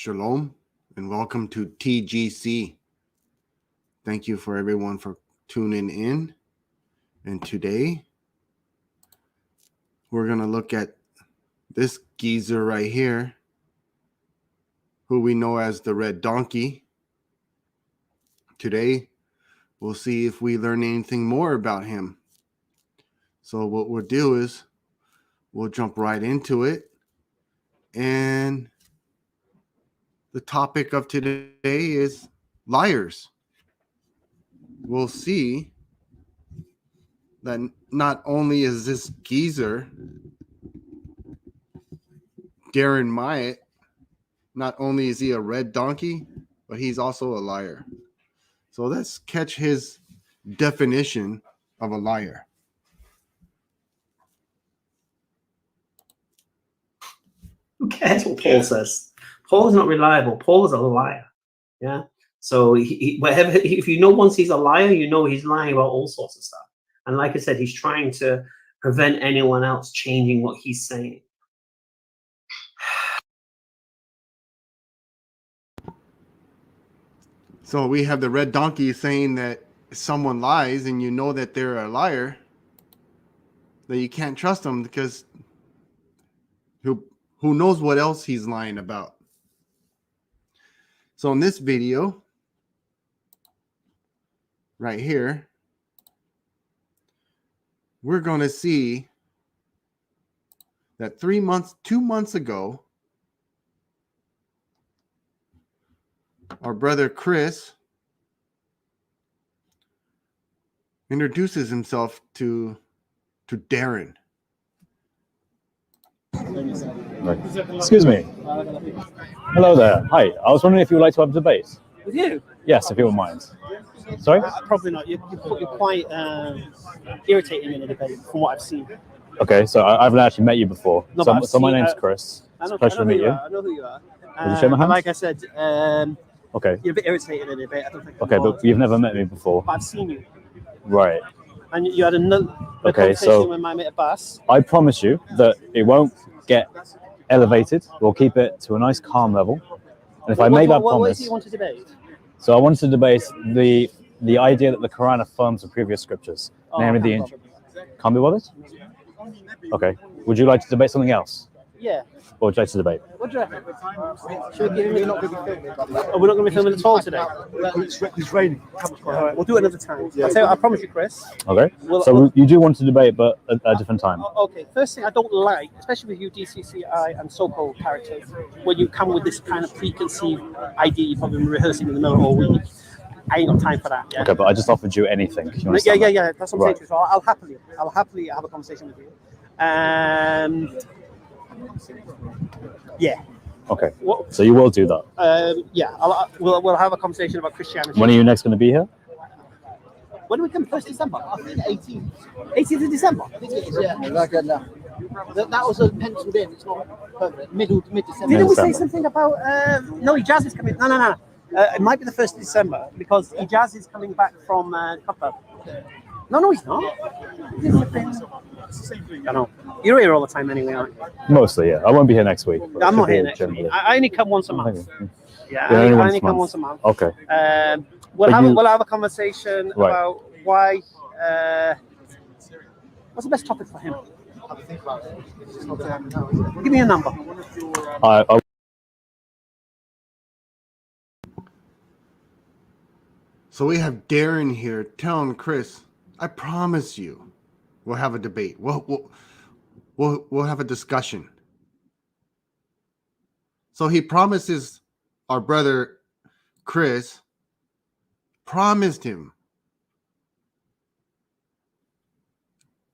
Shalom and welcome to TGC. Thank you for everyone for tuning in. And today we're going to look at this geezer right here, who we know as the Red Donkey. Today we'll see if we learn anything more about him. So what we'll do is we'll jump right into it. And the topic of today is liars. We'll see that not only is this geezer, Darren Myatt, not only is he a red donkey, but he's also a liar. So let's catch his definition of a liar. Who cares what Paul says? Paul is not reliable. Paul is a liar. Yeah. So whatever, if you know once he's a liar, you know he's lying about all sorts of stuff. And like I said, he's trying to prevent anyone else changing what he's saying. So we have the red donkey saying that if someone lies and you know that they're a liar, that you can't trust them because who knows what else he's lying about. So in this video right here, we're going to see that 2 months ago, our brother Chris introduces himself to Darren. Excuse me. Hello there. Hi. I was wondering if you would like to have a debate. With you? Yes, if you don't mind. Sorry? Probably not. You're quite irritating in a debate from what I've seen. Okay, so I haven't actually met you before. No, So my name's Chris. It's a pleasure to meet you. I know who you are. Would you shake my hand? Like I said, Okay. you're a bit irritating in a debate. I don't think. Okay, but you've never met me before. But I've seen you. Right. And you had a conversation with my mate Abbas. I promise you that it won't get elevated. We'll keep it to a nice calm level. And if I make that promise... What do you want to debate? So I wanted to debate the idea that the Quran affirms the previous scriptures, namely the Injil. Can't be bothered? Okay. Would you like to debate something else? Yeah. Or would you like to debate? What do you reckon? Should we give him not going to be filming? Oh, we're not going to be filming at all today? It's raining. All right, we'll do it another time. Yeah. I promise you, Chris. Okay. So you do want to debate, but at a different time. Okay. First thing I don't like, especially with you DCCI and so-called characters, when you come with this kind of preconceived idea you've probably been rehearsing in the middle all week. I ain't got time for that. Yeah? Okay, but I just offered you anything. You yeah. That's what I'm saying. So I'll happily have a conversation with you. Yeah. Okay. So you will do that. Yeah. We'll have a conversation about Christianity. When are you next going to be here? When do we come? 1st December. I think 18th. 18th of December. I think it is. Yeah. That was penciled in. It's not permanent. Mid-December. Didn't we say something about? No, Ijaz is coming. No. It might be the 1st of December because Ijaz is coming back from Qatar. No, he's not. I know. You're here all the time anyway, aren't you? Mostly, yeah. I won't be here next week. I'm not here next week. I only come once a month. Yeah, I only come once a month. Okay. We'll have a conversation about why. What's the best topic for him? Give me a number. So we have Darren here telling Chris, I promise you, we'll have a debate. We'll have a discussion. So he promises our brother Chris, promised him.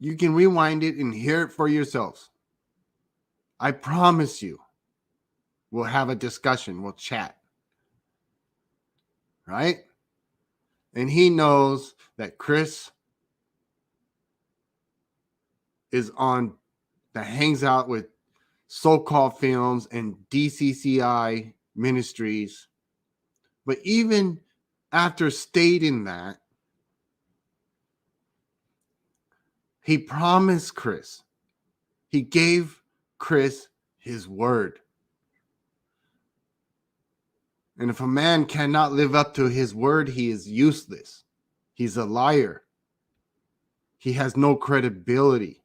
You can rewind it and hear it for yourselves. I promise you, we'll have a discussion. We'll chat. Right? And he knows that Chris that hangs out with so-called films and DCCI ministries. But even after stating that, he promised Chris. He gave Chris his word. And if a man cannot live up to his word, he is useless. He's a liar. He has no credibility.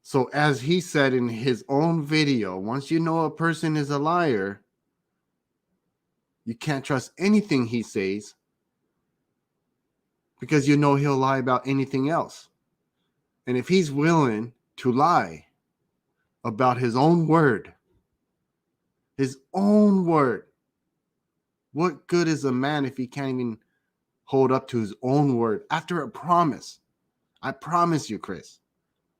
So as he said in his own video, once you know a person is a liar, you can't trust anything he says because you know he'll lie about anything else. And if he's willing to lie about his own word, what good is a man if he can't even hold up to his own word after a promise? I promise you, Chris,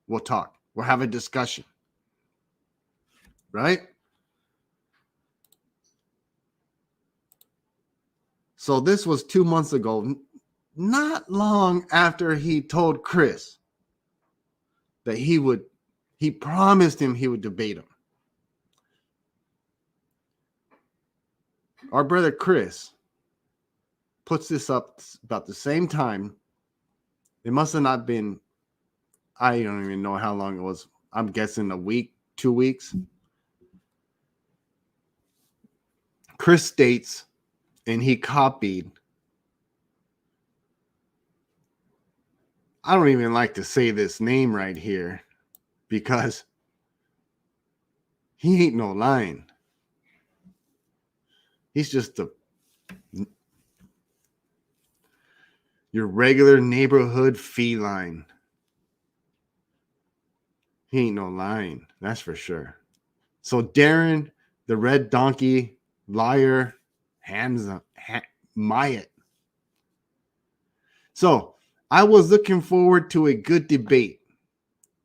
we'll talk. We'll have a discussion. Right? So this was 2 months ago, not long after he told Chris that he promised him he would debate him. Our brother Chris puts this up about the same time. It must have not been, I don't even know how long it was. I'm guessing a week, 2 weeks. Chris states, and he copied, I don't even like to say this name right here because he ain't no lion. He's just your regular neighborhood feline. He ain't no lion, that's for sure. So Darren, the red donkey, liar, Myatt. So I was looking forward to a good debate,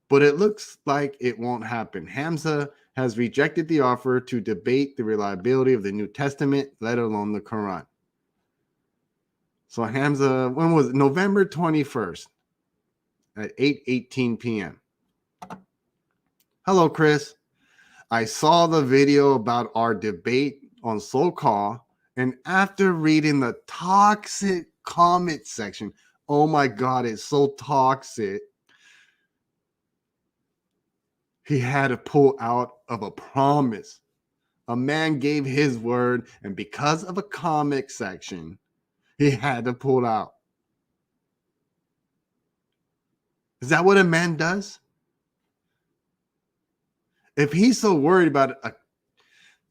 but it looks like it won't happen. Hamza has rejected the offer to debate the reliability of the New Testament, let alone the Quran. So Hamza, when was it? November 21st at 8:18 p.m. Hello, Chris. I saw the video about our debate on SoCal, and after reading the toxic comment section, oh my God, it's so toxic. He had to pull out of a promise. A man gave his word, and because of a comic section, he had to pull out. Is that what a man does? If he's so worried about a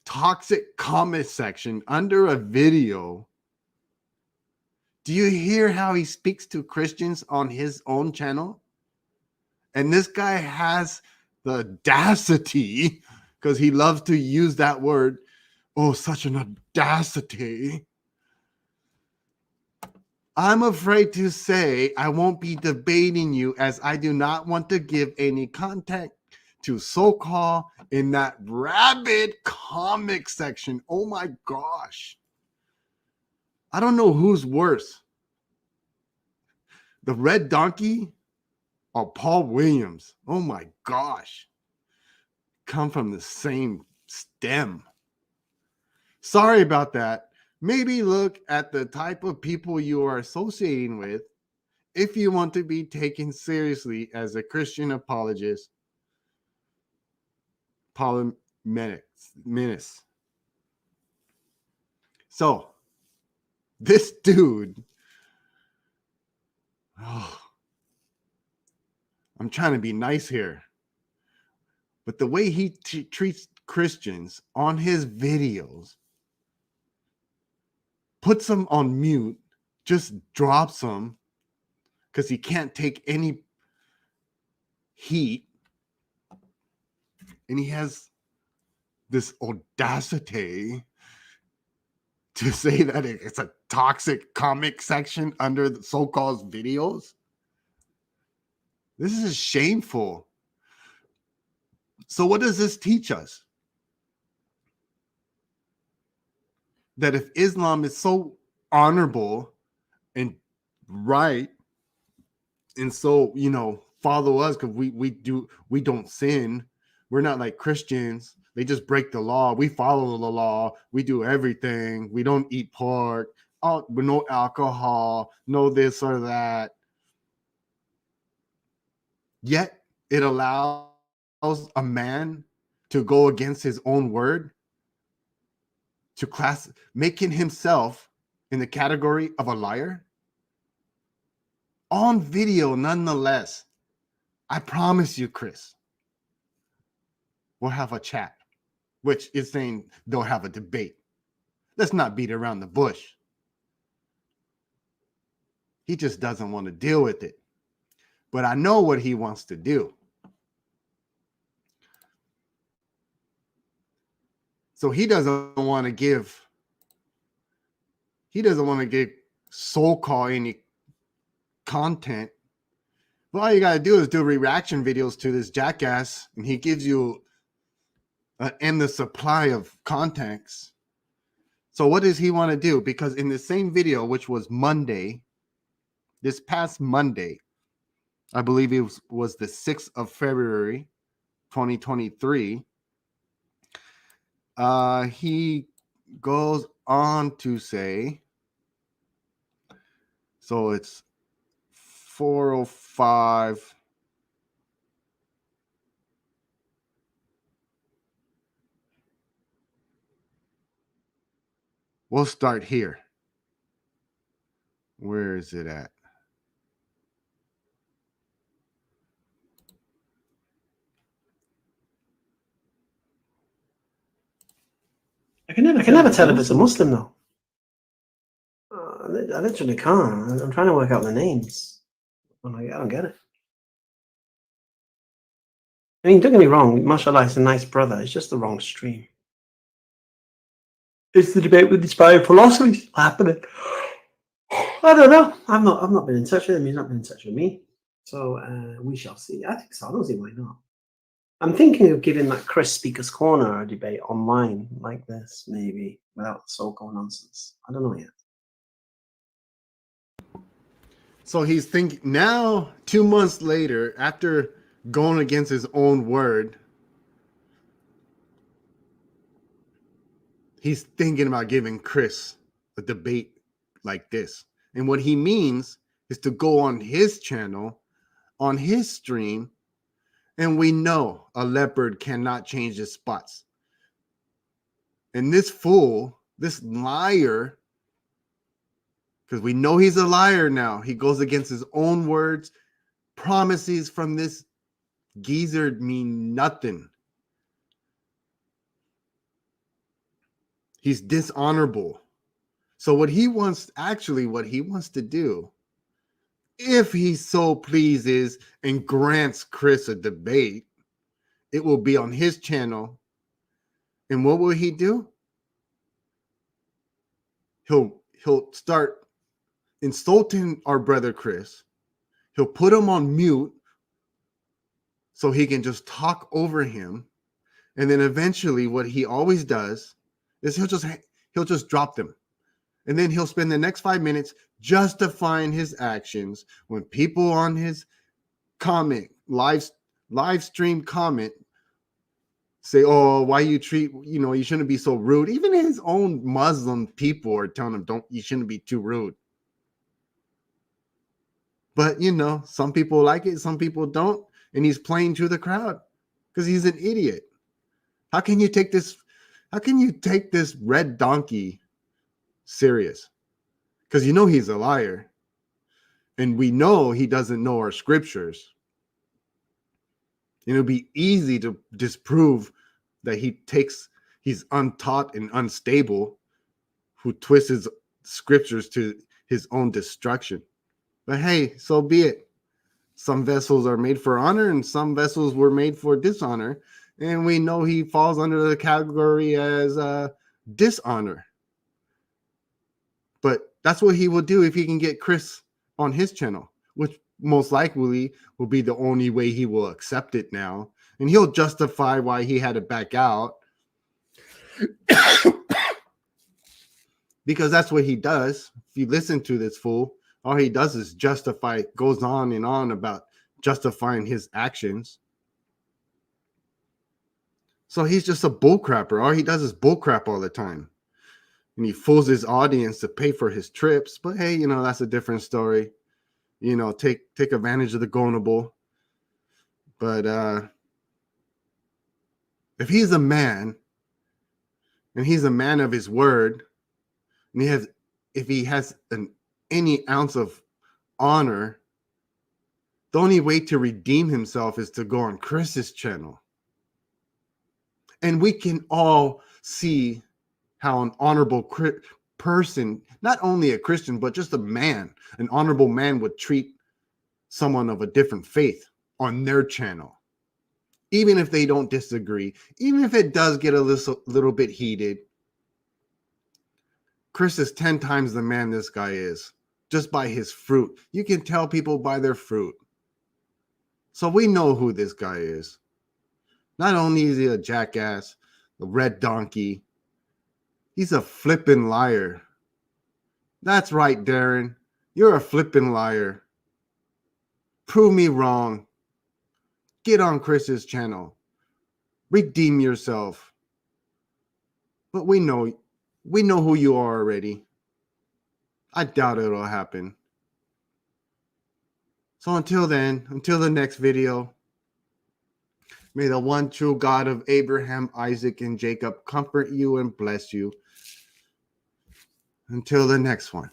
toxic comment section under a video, do you hear how he speaks to Christians on his own channel? And this guy has the audacity, because he loves to use that word. Oh, such an audacity. I'm afraid to say I won't be debating you, as I do not want to give any context to SoCal in that rabid comic section. Oh my gosh. I don't know who's worse, the red donkey or Paul Williams. Oh my gosh. Come from the same stem. Sorry about that. Maybe look at the type of people you are associating with if you want to be taken seriously as a Christian apologist. Menace. So, this dude, I'm trying to be nice here, but the way he treats Christians on his videos, puts them on mute, just drops them because he can't take any heat, and he has this audacity to say that it's a toxic comic section under the so-called videos. This is shameful. So what does this teach us? That if Islam is so honorable and right, and so, follow us because we don't sin. We're not like Christians. They just break the law. We follow the law. We do everything. We don't eat pork. No alcohol. No this or that. Yet it allows a man to go against his own word, to making himself in the category of a liar? On video, nonetheless. I promise you, Chris, we'll have a chat, which is saying they'll have a debate. Let's not beat around the bush. He just doesn't want to deal with it. But I know what he wants to do. So he doesn't want to give so-called any content. Well, all you got to do is do reaction videos to this jackass, and he gives you an endless supply of contacts. So what does he want to do? Because in the same video, which was Monday, this past Monday, I believe it was the 6th of February, 2023, he goes on to say, so it's 4:05. We'll start here. Where is it at? I can never tell if it's a Muslim though. I literally can't. I'm trying to work out the names. I don't get it. I mean, don't get me wrong. Mashallah is a nice brother. It's just the wrong stream. It's the debate with inspired philosophies happening. I don't know. I've not been in touch with him. He's not been in touch with me. So we shall see. I think so. I don't see why not. I'm thinking of giving that Chris Speaker's Corner a debate online like this, maybe, without so-called nonsense. I don't know yet. So he's thinking now, 2 months later, after going against his own word, he's thinking about giving Chris a debate like this. And what he means is to go on his channel, on his stream, and we know a leopard cannot change his spots. And this fool, this liar, because we know he's a liar now, he goes against his own words. Promises from this geezer mean nothing. He's dishonorable. So what he wants to do, if he so pleases and grants Chris a debate, it will be on his channel. And what will he do? He'll start insulting our brother Chris. He'll put him on mute so he can just talk over him. And then eventually what he always does is he'll just drop them. And then he'll spend the next 5 minutes justifying his actions when people on his comment, live stream comment, say, oh, why you shouldn't be so rude. Even his own Muslim people are telling him, you shouldn't be too rude. But, some people like it, some people don't. And he's playing to the crowd because he's an idiot. How can you take this red donkey serious? Because he's a liar. And we know he doesn't know our scriptures. It'll be easy to disprove that he's untaught and unstable, who twists his scriptures to his own destruction. But hey, so be it. Some vessels are made for honor and some vessels were made for dishonor. And we know he falls under the category as dishonor. But that's what he will do if he can get Chris on his channel, which most likely will be the only way he will accept it now. And he'll justify why he had to back out. Because that's what he does. If you listen to this fool, all he does is goes on and on about justifying his actions. So he's just a bullcrapper. All he does is bullcrap all the time. And he fools his audience to pay for his trips. But hey, that's a different story. Take advantage of the gullible. But if he's a man and he's a man of his word, and if he has any ounce of honor, the only way to redeem himself is to go on Chris's channel. And we can all see how an honorable person, not only a Christian, but just a man, an honorable man would treat someone of a different faith on their channel. Even if they don't disagree, even if it does get a little bit heated, Chris is 10 times the man this guy is, just by his fruit. You can tell people by their fruit. So we know who this guy is. Not only is he a jackass, a red donkey, he's a flippin' liar. That's right, Darren. You're a flippin' liar. Prove me wrong. Get on Chris's channel. Redeem yourself. But we know who you are already. I doubt it'll happen. So until then, until the next video, may the one true God of Abraham, Isaac, and Jacob comfort you and bless you. Until the next one.